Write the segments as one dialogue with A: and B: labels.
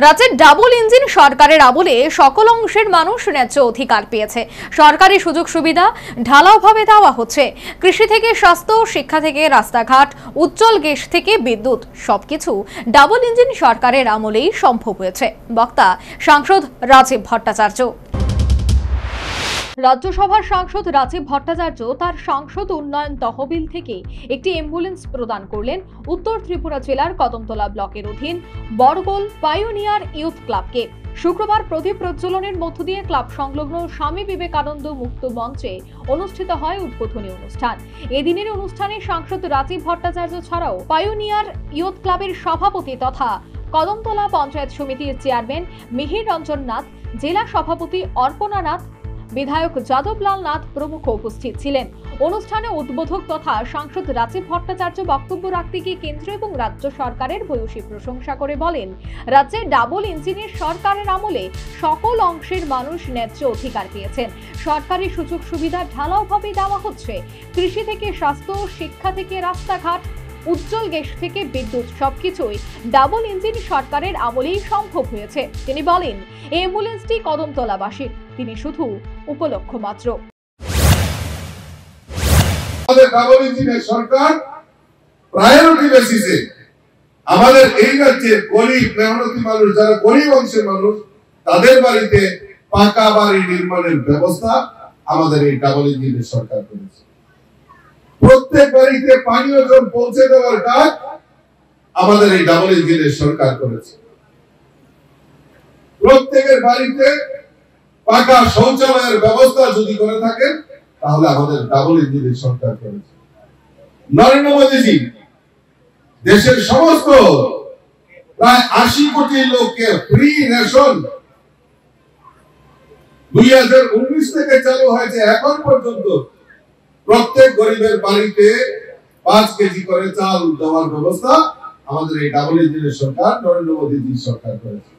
A: রাজ্যের double engine সরকারের আমলে সকল অংশের মানুষ ন্যায্য অধিকার পেয়েছে। সরকারি সুযোগ সুবিধা ঢালাওভাবে দেওয়া হচ্ছে। কৃষি থেকে স্বাস্থ্য, শিক্ষা থেকে রাস্তাঘাট, উজ্জ্বল গ্যাস থেকে বিদ্যুৎ, সবকিছু ডাবল ইঞ্জিন সরকারের আমলেই সম্ভব হয়েছে। বক্তা সাংসদ রাজীব ভট্টাচার্য। রাজ্যসভার সাংসদ রাজীব ভট্টাচার্য তার সাংসদ উন্নয়ন তহবিল থেকে একটি অ্যাম্বুলেন্স প্রদান করলেন উত্তর ত্রিপুরা জেলার কদমতলা ব্লকের অধীন বড়গোল পায়োনিয়ার ইউথ ক্লাবকে। শুক্রবার প্রদীপ প্রজ্বলনের মধ্য দিয়ে ক্লাব সংলগ্ন স্বামী বিবেকানন্দ মুক্ত মঞ্চে অনুষ্ঠিত হয় উদ্বোধনী অনুষ্ঠান। এদিনের অনুষ্ঠানে সাংসদ রাজীব ভট্টাচার্য ছাড়াও পায়োনিয়ার ইউথ ক্লাবের সভাপতি তথা কদমতলা পঞ্চায়েত সমিতির চেয়ারম্যান মিহির রঞ্জন নাথ, জেলা সভাপতি অর্পণা নাথ, বিধায়ক যাদবলাল নাথ প্রমুখ উপস্থিত ছিলেন। অনুষ্ঠানে উদ্বোধক তথা সাংসদ রাজীব ভট্টাচার্য বক্তব্য রাখতে গিয়ে কেন্দ্র এবং রাজ্য সরকারের ভূয়সী প্রশংসা করে বলেন, রাজ্যে ডাবল ইঞ্জিনের সরকারের আমলে সকল অংশের মানুষ ন্যায্য অধিকার পেয়েছেন। সরকারি সুযোগ সুবিধা ঢালাওভাবে দেওয়া হচ্ছে। কৃষি থেকে স্বাস্থ্য, শিক্ষা থেকে রাস্তাঘাট, উজ্জ্বল গ্যাস থেকে বিদ্যুৎ, সবকিছুই ডাবল ইঞ্জিন সরকারের আমলেই সম্ভব হয়েছে। তিনি বলেন, এই অ্যাম্বুলেন্সটি কদমতলাবাসীর, তিনি শুধু উপলক্ষ মাত্র।
B: আমাদের ডাবল ইঞ্জিনের সরকার প্রায়োরিটি বেসিসে আমাদের এই রাজ্যের গরিব মেহনতি মানুষ, যারা গরিব অংশের মানুষ, তাদের বাড়িতে পাকা বাড়ি নির্মাণের ব্যবস্থা আমাদের এই ডাবল ইঞ্জিনের সরকার করেছে। প্রত্যেক বাড়িতে পানীয় জল পৌঁছে দেওয়ার কাজ আমাদের এই ডাবল ইঞ্জিনের সরকার করেছে। প্রত্যেকের বাড়িতে পাকা শৌচালয়ের ব্যবস্থা যদি করে থাকেন, তাহলে আমাদের ডাবল ইঞ্জিনের সরকার করেছে। নরেন্দ্র মোদীজি দেশের সমস্ত প্রায় 80 কোটি লোককে ফ্রি রেশন 2019 থেকে চালু হয়েছে। এখন পর্যন্ত প্রত্যেক গরিবের বাড়িতে 5 কেজি করে চাল দেওয়ার ব্যবস্থা আমাদের এই ডাবল ইঞ্জিনের সরকার, নরেন্দ্র মোদীজির সরকার করেছে।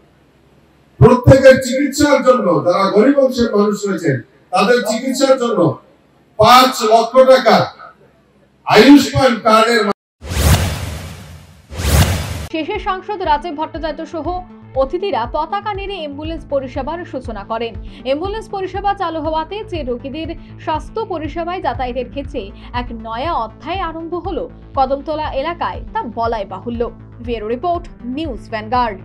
B: প্রত্যেকের চিকিৎসার জন্য, যারা গরিব অংশের মানুষ রয়েছেন, তাদের চিকিৎসার জন্য 5 লক্ষ টাকা আয়ুষ্মান কার্ডের।
A: শেষে সাংসদ রাজীব ভট্টাচার্য সহ অতিথিরা পতাকা নেড়ে অ্যাম্বুলেন্স পরিষেবার সূচনা করেন। অ্যাম্বুলেন্স পরিষেবা চালু হওয়াতে যে রোগীদের স্বাস্থ্য পরিষেবায় যাতায়াতের ক্ষেত্রে এক নয়া অধ্যায় আরম্ভ হলো কদমতলা এলাকায়, তা বলাই বাহুল্য। Bureau report, news vanguard.